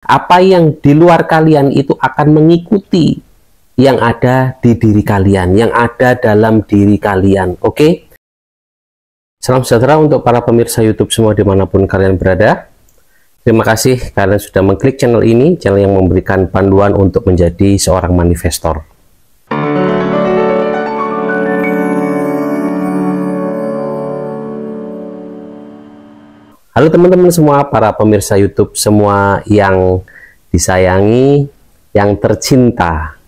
Apa yang di luar kalian itu akan mengikuti yang ada di diri kalian, yang ada dalam diri kalian. Oke? Salam sejahtera untuk para pemirsa YouTube semua dimanapun kalian berada. Terima kasih kalian sudah mengklik channel ini, channel yang memberikan panduan untuk menjadi seorang manifestor. Halo teman-teman semua, para pemirsa YouTube semua yang disayangi, yang tercinta,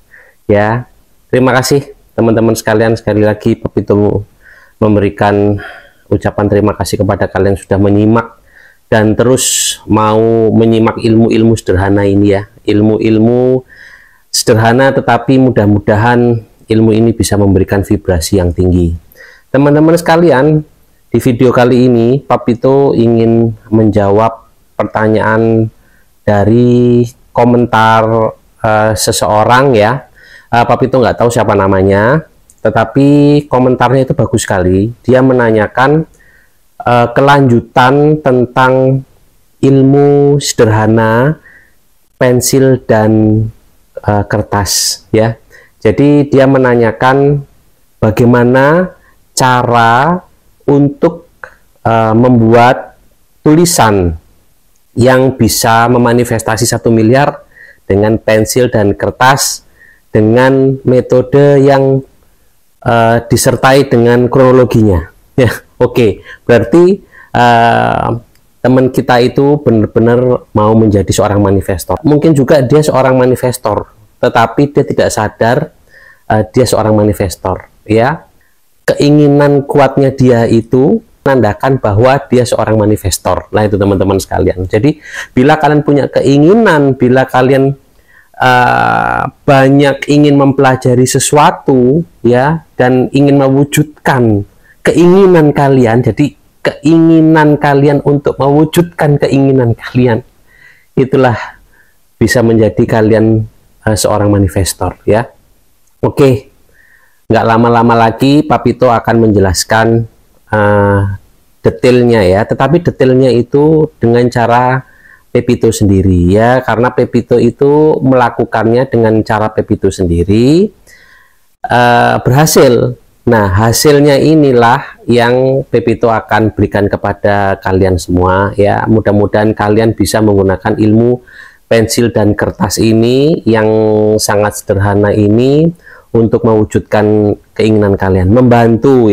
ya. Terima kasih teman-teman sekalian, sekali lagi Papito memberikan ucapan terima kasih kepada kalian sudah menyimak dan terus mau menyimak ilmu-ilmu sederhana ini ya. Ilmu-ilmu sederhana tetapi mudah-mudahan ilmu ini bisa memberikan vibrasi yang tinggi. Teman-teman sekalian, di video kali ini Papito ingin menjawab pertanyaan dari komentar seseorang ya. Papito nggak tahu siapa namanya, tetapi komentarnya itu bagus sekali. Dia menanyakan kelanjutan tentang ilmu sederhana pensil dan kertas ya. Jadi dia menanyakan bagaimana cara untuk membuat tulisan yang bisa memanifestasi 1 miliar dengan pensil dan kertas dengan metode yang disertai dengan kronologinya ya. Oke, berarti teman kita itu benar-benar mau menjadi seorang manifestor. Mungkin juga dia seorang manifestor tetapi dia tidak sadar dia seorang manifestor ya. Keinginan kuatnya dia itu menandakan bahwa dia seorang manifestor. Nah itu teman-teman sekalian. Jadi bila kalian punya keinginan, bila kalian banyak ingin mempelajari sesuatu ya, dan ingin mewujudkan keinginan kalian, jadi keinginan kalian untuk mewujudkan keinginan kalian, itulah bisa menjadi kalian seorang manifestor ya. Oke, nggak lama-lama lagi Papito akan menjelaskan detailnya ya, tetapi detailnya itu dengan cara Pepito sendiri ya, karena Pepito itu melakukannya dengan cara Pepito sendiri berhasil. Nah hasilnya inilah yang Pepito akan berikan kepada kalian semua ya. Mudah-mudahan kalian bisa menggunakan ilmu pensil dan kertas ini yang sangat sederhana ini untuk mewujudkan keinginan kalian, membantu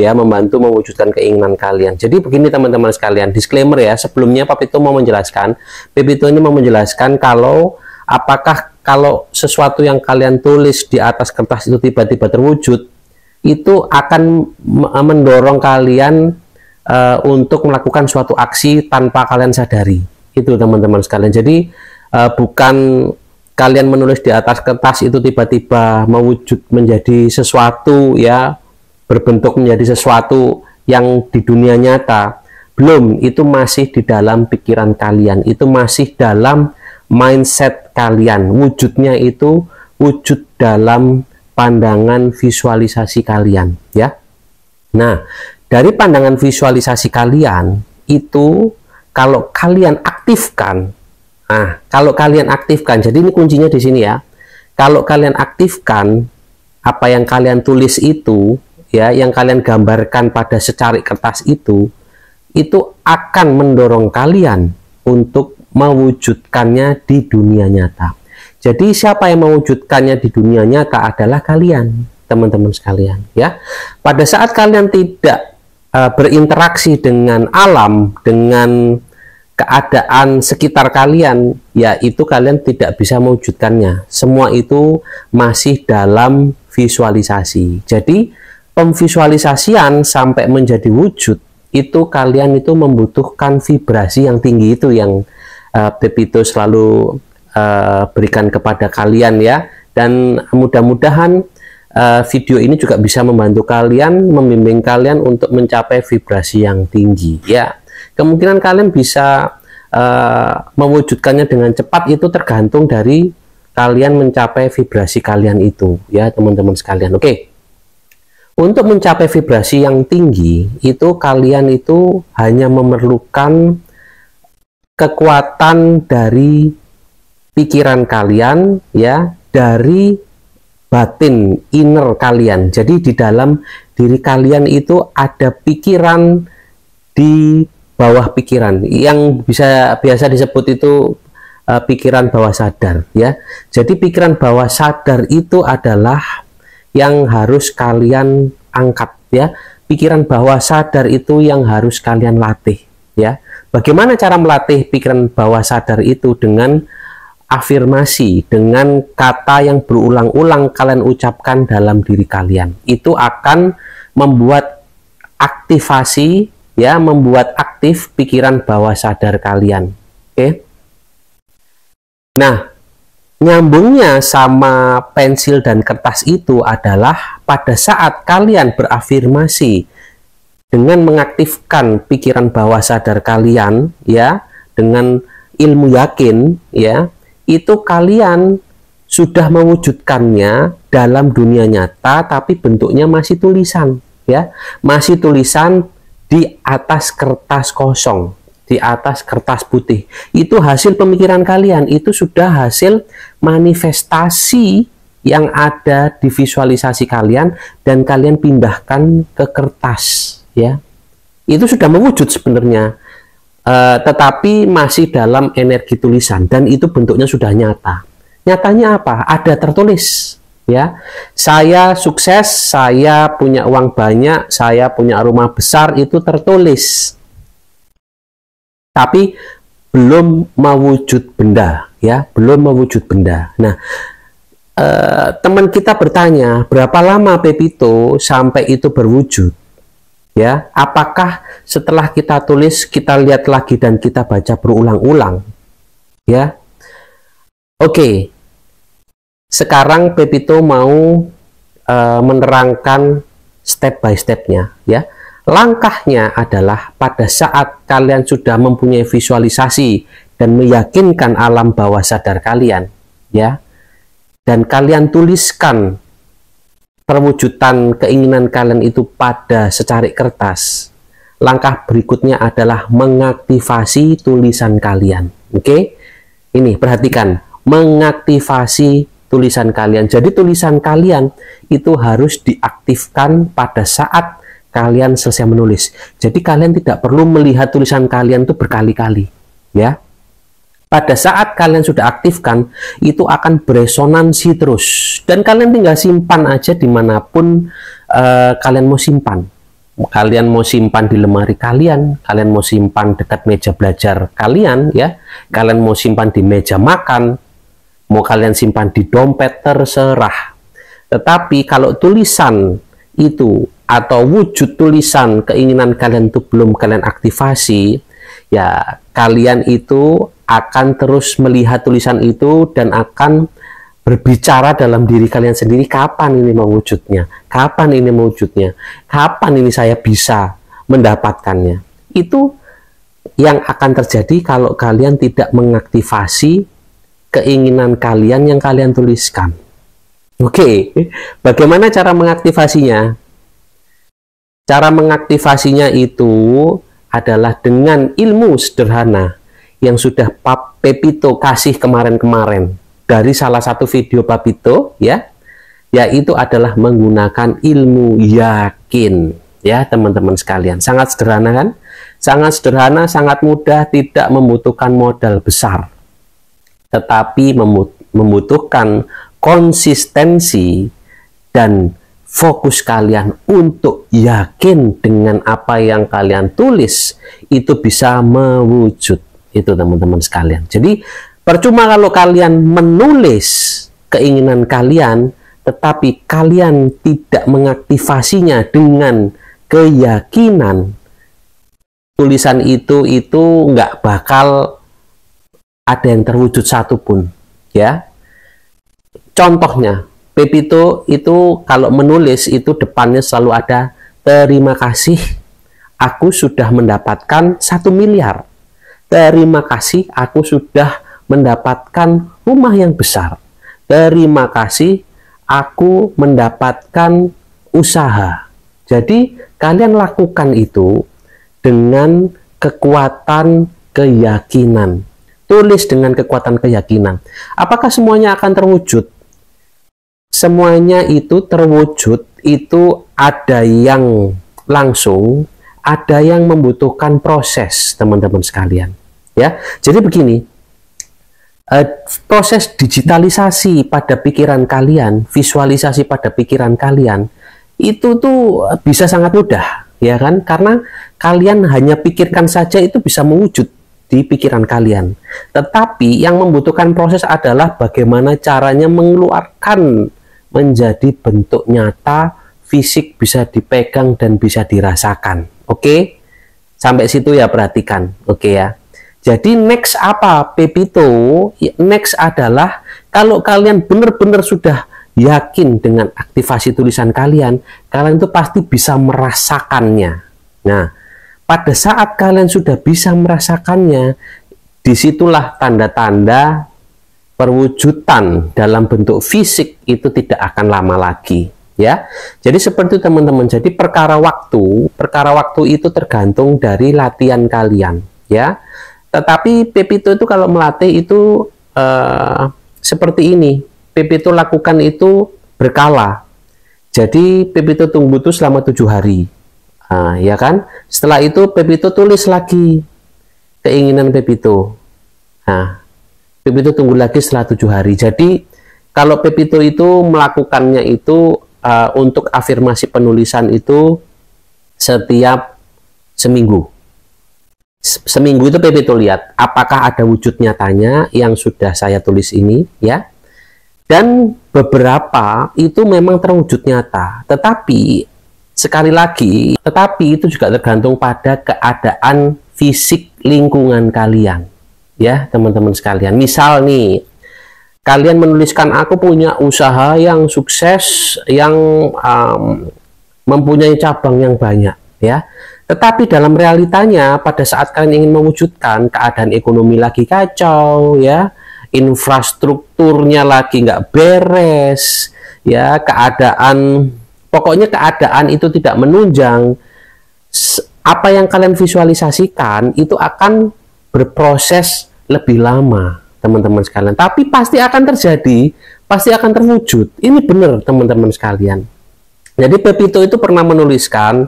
mewujudkan keinginan kalian. Jadi begini teman-teman sekalian, disclaimer ya, sebelumnya Papito mau menjelaskan, Pepito ini mau menjelaskan kalau apakah kalau sesuatu yang kalian tulis di atas kertas itu tiba-tiba terwujud, itu akan mendorong kalian untuk melakukan suatu aksi tanpa kalian sadari. Itu teman-teman sekalian. Jadi bukan kalian menulis di atas kertas itu tiba-tiba mewujud menjadi sesuatu ya, berbentuk menjadi sesuatu yang di dunia nyata. Belum, itu masih di dalam pikiran kalian, itu masih dalam mindset kalian. Wujudnya itu wujud dalam pandangan visualisasi kalian ya. Nah, dari pandangan visualisasi kalian itu kalau kalian aktifkan, kalau kalian aktifkan, jadi ini kuncinya di sini ya. Kalau kalian aktifkan apa yang kalian tulis itu, ya, yang kalian gambarkan pada secari kertas itu akan mendorong kalian untuk mewujudkannya di dunia nyata. Jadi siapa yang mewujudkannya di dunia nyata adalah kalian, teman-teman sekalian, ya. Pada saat kalian tidak berinteraksi dengan alam, dengan keadaan sekitar kalian, yaitu kalian tidak bisa mewujudkannya. Semua itu masih dalam visualisasi. Jadi pemvisualisasian sampai menjadi wujud itu kalian itu membutuhkan vibrasi yang tinggi, itu yang Pepito selalu berikan kepada kalian ya. Dan mudah-mudahan video ini juga bisa membantu kalian, membimbing kalian untuk mencapai vibrasi yang tinggi ya. Kemungkinan kalian bisa mewujudkannya dengan cepat itu tergantung dari kalian mencapai vibrasi kalian itu ya teman-teman sekalian. Oke, untuk mencapai vibrasi yang tinggi itu kalian itu hanya memerlukan kekuatan dari pikiran kalian, ya, dari batin, inner kalian. Jadi di dalam diri kalian itu ada pikiran di bawah pikiran yang biasa disebut itu pikiran bawah sadar, ya. Jadi pikiran bawah sadar itu adalah yang harus kalian angkat, ya. Pikiran bawah sadar itu yang harus kalian latih, ya. Bagaimana cara melatih pikiran bawah sadar itu? Dengan afirmasi, dengan kata yang berulang-ulang kalian ucapkan dalam diri kalian. Itu akan membuat aktivasi, ya, membuat aktif pikiran bawah sadar kalian. Oke. Nah, nyambungnya sama pensil dan kertas itu adalah pada saat kalian berafirmasi dengan mengaktifkan pikiran bawah sadar kalian, ya, dengan ilmu yakin, ya, itu kalian sudah mewujudkannya dalam dunia nyata, tapi bentuknya masih tulisan, ya, masih tulisan di atas kertas kosong, di atas kertas putih. Itu hasil pemikiran kalian, itu sudah hasil manifestasi yang ada di visualisasi kalian dan kalian pindahkan ke kertas, ya. Itu sudah mewujud sebenarnya, tetapi masih dalam energi tulisan dan itu bentuknya sudah nyata. Nyatanya apa? Ada tertulis, ya. Saya sukses, saya punya uang banyak, saya punya rumah besar, itu tertulis. Tapi belum mewujud benda, ya, belum mewujud benda. Nah, teman kita bertanya, berapa lama Pepito sampai itu berwujud? Ya, apakah setelah kita tulis, kita lihat lagi dan kita baca berulang-ulang? Ya, oke. Sekarang Pepito mau menerangkan step by stepnya, ya. Langkahnya adalah pada saat kalian sudah mempunyai visualisasi dan meyakinkan alam bawah sadar kalian, ya, dan kalian tuliskan perwujudan keinginan kalian itu pada secarik kertas. Langkah berikutnya adalah mengaktifasi tulisan kalian. Oke, ini perhatikan, mengaktifasi tulisan kalian. Jadi tulisan kalian itu harus diaktifkan pada saat kalian selesai menulis. Jadi kalian tidak perlu melihat tulisan kalian itu berkali-kali, ya. Pada saat kalian sudah aktifkan, itu akan beresonansi terus dan kalian tinggal simpan aja dimanapun kalian mau simpan. Kalian mau simpan di lemari kalian, kalian mau simpan dekat meja belajar kalian, ya. Kalian mau simpan di meja makan, mau kalian simpan di dompet, terserah. Tetapi kalau tulisan itu atau wujud tulisan keinginan kalian itu belum kalian aktivasi, ya, kalian itu akan terus melihat tulisan itu dan akan berbicara dalam diri kalian sendiri, kapan ini mewujudnya, kapan ini mewujudnya, kapan ini saya bisa mendapatkannya. Itu yang akan terjadi kalau kalian tidak mengaktifasi keinginan kalian yang kalian tuliskan. Oke, bagaimana cara mengaktifasinya? Cara mengaktifasinya itu adalah dengan ilmu sederhana yang sudah Pepito kasih kemarin-kemarin dari salah satu video Pepito, ya, yaitu adalah menggunakan ilmu yakin, ya, teman-teman sekalian. Sangat sederhana kan? Sangat sederhana, sangat mudah, tidak membutuhkan modal besar, tetapi membutuhkan konsistensi dan fokus kalian untuk yakin dengan apa yang kalian tulis itu bisa mewujud. Itu teman-teman sekalian. Jadi percuma kalau kalian menulis keinginan kalian tetapi kalian tidak mengaktifasinya dengan keyakinan, tulisan itu nggak bakal ada yang terwujud satupun, ya. Contohnya Pepito itu kalau menulis itu depannya selalu ada terima kasih aku sudah mendapatkan 1 miliar. Terima kasih aku sudah mendapatkan rumah yang besar. Terima kasih aku mendapatkan usaha. Jadi kalian lakukan itu dengan kekuatan keyakinan. tulis dengan kekuatan keyakinan. Apakah semuanya akan terwujud? Semuanya itu terwujud, itu ada yang langsung, ada yang membutuhkan proses, teman-teman sekalian. Ya, jadi begini, proses digitalisasi pada pikiran kalian, visualisasi pada pikiran kalian, itu tuh bisa sangat mudah, ya kan? Karena kalian hanya pikirkan saja itu bisa mewujud di pikiran kalian. Tetapi yang membutuhkan proses adalah bagaimana caranya mengeluarkan menjadi bentuk nyata, fisik, bisa dipegang dan bisa dirasakan. Oke? Sampai situ ya, perhatikan. Oke ya. Jadi next apa, Pepito? Next adalah kalau kalian benar-benar sudah yakin dengan aktivasi tulisan kalian, kalian itu pasti bisa merasakannya. Nah, pada saat kalian sudah bisa merasakannya, disitulah tanda-tanda perwujudan dalam bentuk fisik itu tidak akan lama lagi. Ya, jadi seperti itu teman-teman. Jadi perkara waktu itu tergantung dari latihan kalian. Ya, tetapi Pepito itu kalau melatih itu seperti ini. Pepito lakukan itu berkala. Jadi Pepito tunggu itu selama 7 hari. Ya kan? Setelah itu Pepito tulis lagi keinginan Pepito. Nah, Pepito tunggu lagi setelah 7 hari. Jadi kalau Pepito itu melakukannya itu untuk afirmasi penulisan itu setiap seminggu. Seminggu itu Pepito lihat apakah ada wujud nyatanya yang sudah saya tulis ini, ya. Dan beberapa itu memang terwujud nyata. Tetapi sekali lagi, itu juga tergantung pada keadaan fisik lingkungan kalian. Ya, teman-teman sekalian. Misal nih, kalian menuliskan aku punya usaha yang sukses, yang mempunyai cabang yang banyak, ya. Tetapi dalam realitanya pada saat kalian ingin mewujudkan, keadaan ekonomi lagi kacau, ya, infrastrukturnya lagi nggak beres, ya, pokoknya keadaan itu tidak menunjang. Apa yang kalian visualisasikan itu akan berproses lebih lama, teman-teman sekalian. Tapi pasti akan terjadi, pasti akan terwujud. Ini benar, teman-teman sekalian. Jadi Pepito itu pernah menuliskan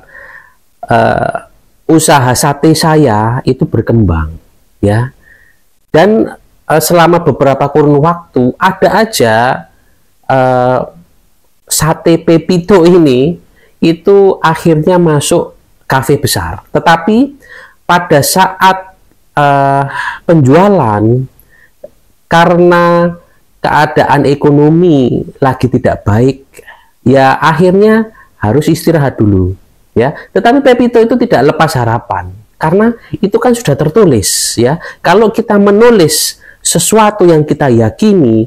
usaha sate saya itu berkembang, ya. Dan selama beberapa kurun waktu ada aja sate Pepito ini itu akhirnya masuk kafe besar. Tetapi pada saat penjualan, karena keadaan ekonomi lagi tidak baik, ya akhirnya harus istirahat dulu, ya. Tetapi Pepito itu tidak lepas harapan, karena itu kan sudah tertulis, ya. Kalau kita menulis sesuatu yang kita yakini,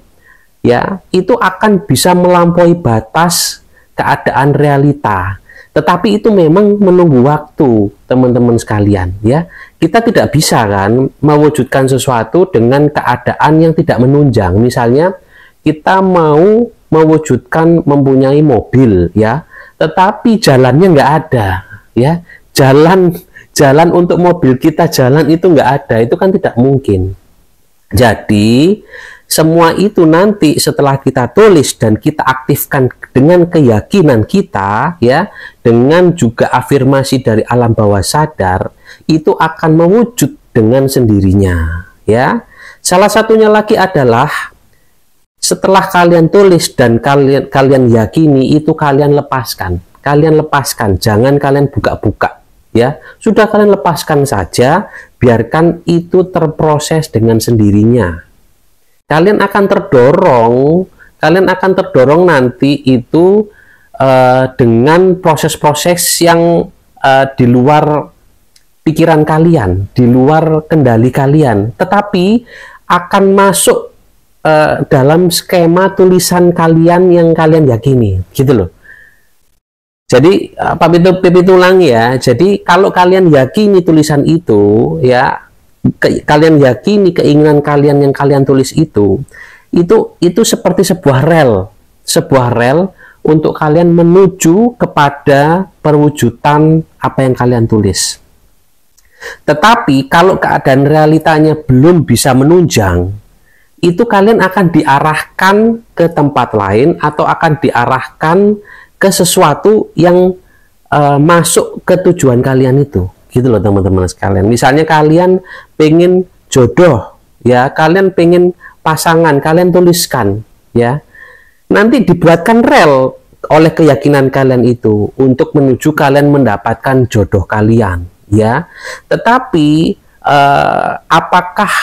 ya, itu akan bisa melampaui batas keadaan realita. Tetapi itu memang menunggu waktu, teman-teman sekalian, ya. Kita tidak bisa kan mewujudkan sesuatu dengan keadaan yang tidak menunjang. Misalnya kita mau mewujudkan mempunyai mobil, ya, tetapi jalannya nggak ada, ya. Jalan untuk mobil kita jalan itu nggak ada, itu kan tidak mungkin. Jadi semua itu nanti setelah kita tulis dan kita aktifkan dengan keyakinan kita, ya, dengan juga afirmasi dari alam bawah sadar, itu akan mewujud dengan sendirinya, ya. Salah satunya lagi adalah setelah kalian tulis dan kalian yakini, itu kalian lepaskan, jangan kalian buka-buka, ya. Sudah kalian lepaskan saja, biarkan itu terproses dengan sendirinya. Kalian akan terdorong nanti itu dengan proses-proses yang di luar pikiran kalian, di luar kendali kalian, tetapi akan masuk dalam skema tulisan kalian yang kalian yakini, gitu loh. Jadi Pepito ulangi ya. Jadi kalau kalian yakini tulisan itu, ya, kalian yakini keinginan kalian yang kalian tulis itu seperti sebuah rel untuk kalian menuju kepada perwujudan apa yang kalian tulis. Tetapi kalau keadaan realitanya belum bisa menunjang, itu kalian akan diarahkan ke tempat lain atau akan diarahkan ke sesuatu yang masuk ke tujuan kalian itu, gitu loh teman-teman sekalian. Misalnya kalian pengen jodoh, ya, kalian pengen pasangan, kalian tuliskan, ya, nanti dibuatkan rel oleh keyakinan kalian itu untuk menuju kalian mendapatkan jodoh kalian, ya. Tetapi apakah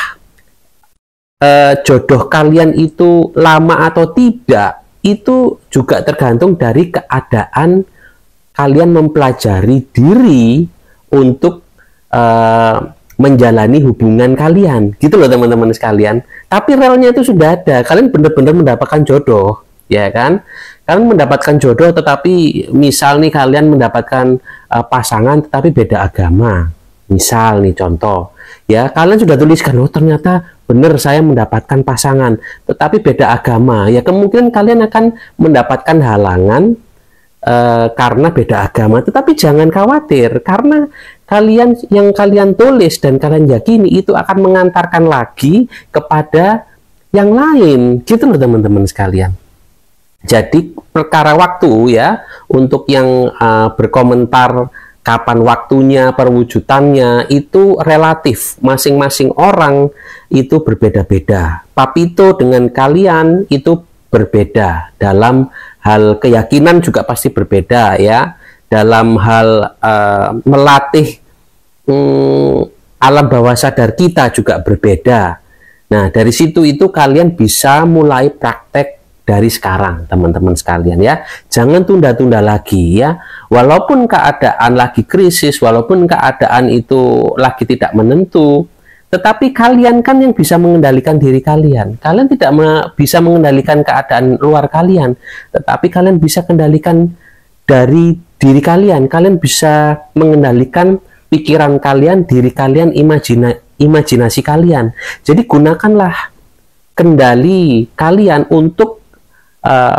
jodoh kalian itu lama atau tidak, itu juga tergantung dari keadaan kalian mempelajari diri untuk menjalani hubungan kalian, gitu loh teman-teman sekalian. Tapi relnya itu sudah ada, kalian benar-benar mendapatkan jodoh, ya kan? Kalian mendapatkan jodoh, tetapi misal nih kalian mendapatkan pasangan tetapi beda agama, misal nih contoh, ya, kalian sudah tuliskan, oh ternyata benar saya mendapatkan pasangan tetapi beda agama, ya kemungkinan kalian akan mendapatkan halangan karena beda agama. Tetapi jangan khawatir, karena yang kalian tulis dan kalian yakini itu akan mengantarkan lagi kepada yang lain, gitu loh teman-teman sekalian. Jadi perkara waktu, ya, untuk yang berkomentar kapan waktunya, perwujudannya, itu relatif, masing-masing orang itu berbeda-beda. Papito dengan kalian itu berbeda, dalam hal keyakinan juga pasti berbeda, ya, dalam hal melatih alam bawah sadar kita juga berbeda. Nah, dari situ itu kalian bisa mulai praktek dari sekarang teman-teman sekalian, ya. Jangan tunda-tunda lagi, ya. Walaupun keadaan lagi krisis, walaupun keadaan itu lagi tidak menentu, tetapi kalian kan yang bisa mengendalikan diri kalian. Kalian tidak bisa mengendalikan keadaan luar kalian, tetapi kalian bisa kendalikan dari diri kalian. Kalian bisa mengendalikan pikiran kalian, diri kalian, imajinasi kalian. Jadi gunakanlah kendali kalian untuk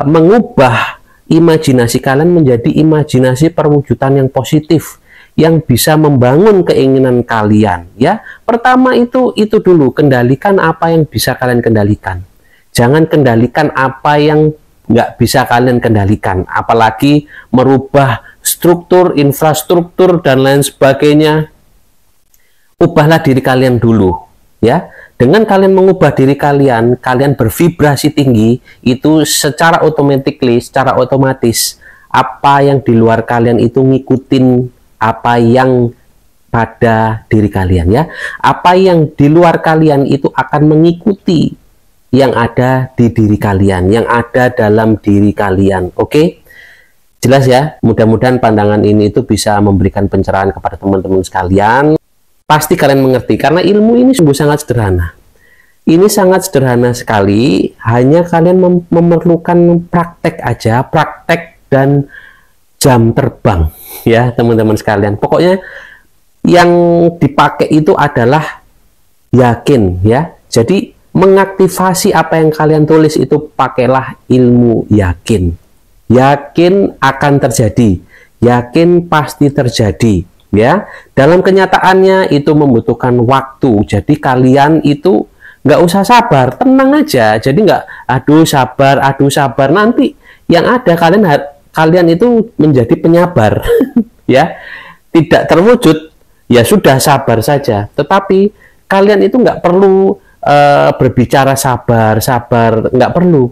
mengubah imajinasi kalian menjadi imajinasi perwujudan yang positif, yang bisa membangun keinginan kalian, ya. Pertama itu dulu, kendalikan apa yang bisa kalian kendalikan. Jangan kendalikan apa yang nggak bisa kalian kendalikan, apalagi merubah struktur, infrastruktur, dan lain sebagainya. Ubahlah diri kalian dulu, ya. Dengan kalian mengubah diri kalian, kalian bervibrasi tinggi, itu secara otomatis apa yang di luar kalian itu ngikutin apa yang pada diri kalian, ya. Apa yang di luar kalian itu akan mengikuti yang ada di diri kalian, yang ada dalam diri kalian. Oke? Jelas ya? Mudah-mudahan pandangan ini itu bisa memberikan pencerahan kepada teman-teman sekalian. Pasti kalian mengerti, karena ilmu ini sungguh sangat sederhana. Ini sangat sederhana sekali, hanya kalian memerlukan praktek aja, praktek dan jam terbang, ya teman-teman sekalian. Pokoknya yang dipakai itu adalah yakin, ya. Jadi mengaktifasi apa yang kalian tulis itu pakailah ilmu yakin. Yakin akan terjadi, yakin pasti terjadi, ya. Dalam kenyataannya itu membutuhkan waktu. Jadi kalian itu nggak usah sabar, tenang aja. Jadi nggak aduh sabar, nanti yang ada kalian itu menjadi penyabar, ya, tidak terwujud, ya sudah sabar saja. Tetapi kalian itu nggak perlu berbicara sabar, nggak perlu.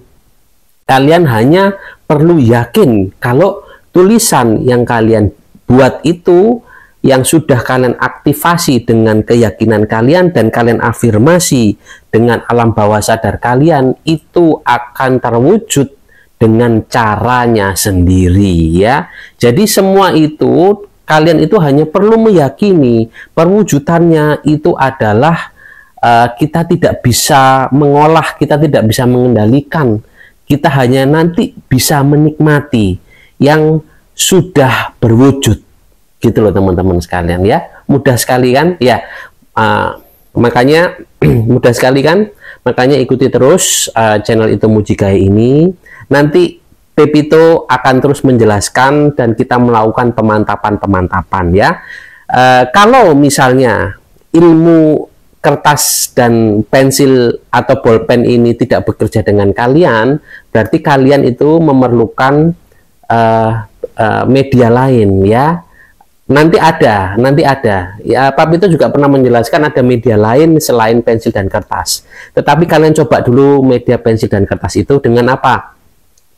Kalian hanya perlu yakin kalau tulisan yang kalian buat itu, yang sudah kalian aktifasi dengan keyakinan kalian dan kalian afirmasi dengan alam bawah sadar kalian, itu akan terwujud dengan caranya sendiri, ya. Jadi semua itu kalian itu hanya perlu meyakini perwujudannya itu adalah kita tidak bisa mengolah, kita tidak bisa mengendalikan, kita hanya nanti bisa menikmati yang sudah berwujud, gitu loh teman-teman sekalian, ya. Mudah sekali kan, ya. Makanya mudah sekali kan, makanya ikuti terus channel Itu Mujigae ini. Nanti Pepito akan terus menjelaskan dan kita melakukan pemantapan, ya. Kalau misalnya ilmu kertas dan pensil atau bolpen ini tidak bekerja dengan kalian, berarti kalian itu memerlukan media lain ya. Nanti ada. Ya, Papito juga pernah menjelaskan ada media lain selain pensil dan kertas. Tetapi kalian coba dulu media pensil dan kertas itu dengan apa?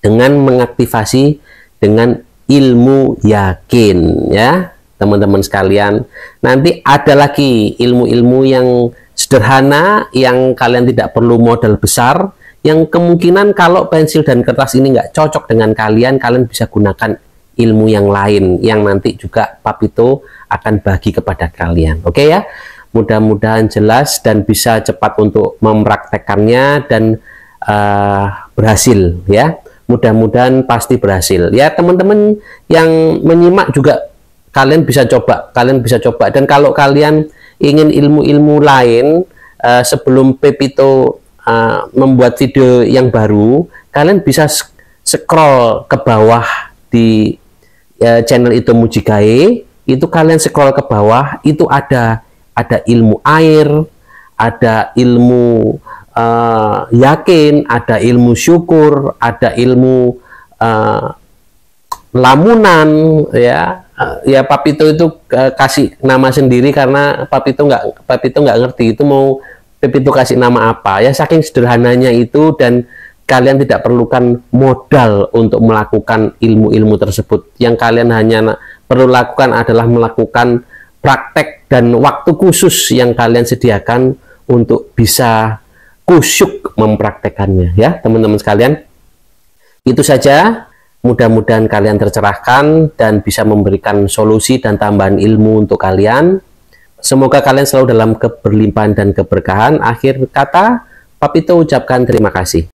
Dengan mengaktifasi dengan ilmu yakin ya, teman-teman sekalian. Nanti ada lagi ilmu-ilmu yang sederhana yang kalian tidak perlu modal besar, yang kemungkinan kalau pensil dan kertas ini nggak cocok dengan kalian bisa gunakan ilmu yang lain yang nanti juga Papito akan bagi kepada kalian. Oke ya, mudah-mudahan jelas dan bisa cepat untuk mempraktekannya dan berhasil ya. Mudah-mudahan pasti berhasil ya, teman-teman yang menyimak juga kalian bisa coba dan kalau kalian ingin ilmu-ilmu lain sebelum Pepito membuat video yang baru, kalian bisa scroll ke bawah di channel itu Mujigae. Itu kalian scroll ke bawah, itu ada ilmu air, ada ilmu yakin, ada ilmu syukur, ada ilmu lamunan ya. Ya Papito itu kasih nama sendiri karena Papito nggak ngerti itu mau Pepito kasih nama apa ya, saking sederhananya itu, dan kalian tidak perlukan modal untuk melakukan ilmu-ilmu tersebut. Yang kalian hanya perlu lakukan adalah melakukan praktek dan waktu khusus yang kalian sediakan untuk bisa kusyuk mempraktekannya ya, teman-teman sekalian. Itu saja. Mudah-mudahan kalian tercerahkan dan bisa memberikan solusi dan tambahan ilmu untuk kalian. Semoga kalian selalu dalam keberlimpahan dan keberkahan. Akhir kata, Papito ucapkan terima kasih.